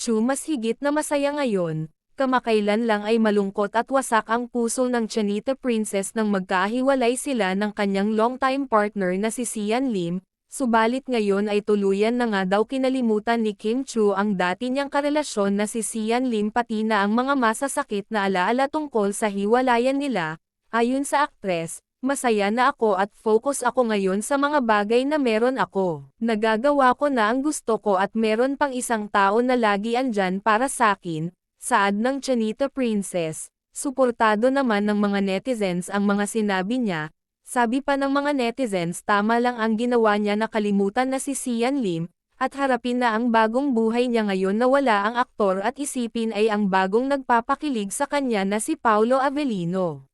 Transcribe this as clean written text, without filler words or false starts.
Chu mas higit na masaya ngayon. Kamakailan lang ay malungkot at wasak ang puso ng Chanita Princess nang magkahiwalay sila ng kanyang longtime partner na si Sian Lim, subalit ngayon ay tuluyan na nga daw kinalimutan ni Kim Chu ang dati niyang karelasyon na si Sian Lim pati na ang mga masasakit na alaala tungkol sa hiwalayan nila. Ayon sa aktres, masaya na ako at focus ako ngayon sa mga bagay na meron ako. Nagagawa ko na ang gusto ko at meron pang isang tao na lagi andyan para sakin, saad ng Chanita Princess. Suportado naman ng mga netizens ang mga sinabi niya. Sabi pa ng mga netizens tama lang ang ginawa niya na kalimutan na si Sian Lim, at harapin na ang bagong buhay niya ngayon na wala ang aktor at isipin ay ang bagong nagpapakilig sa kanya na si Paolo Avellino.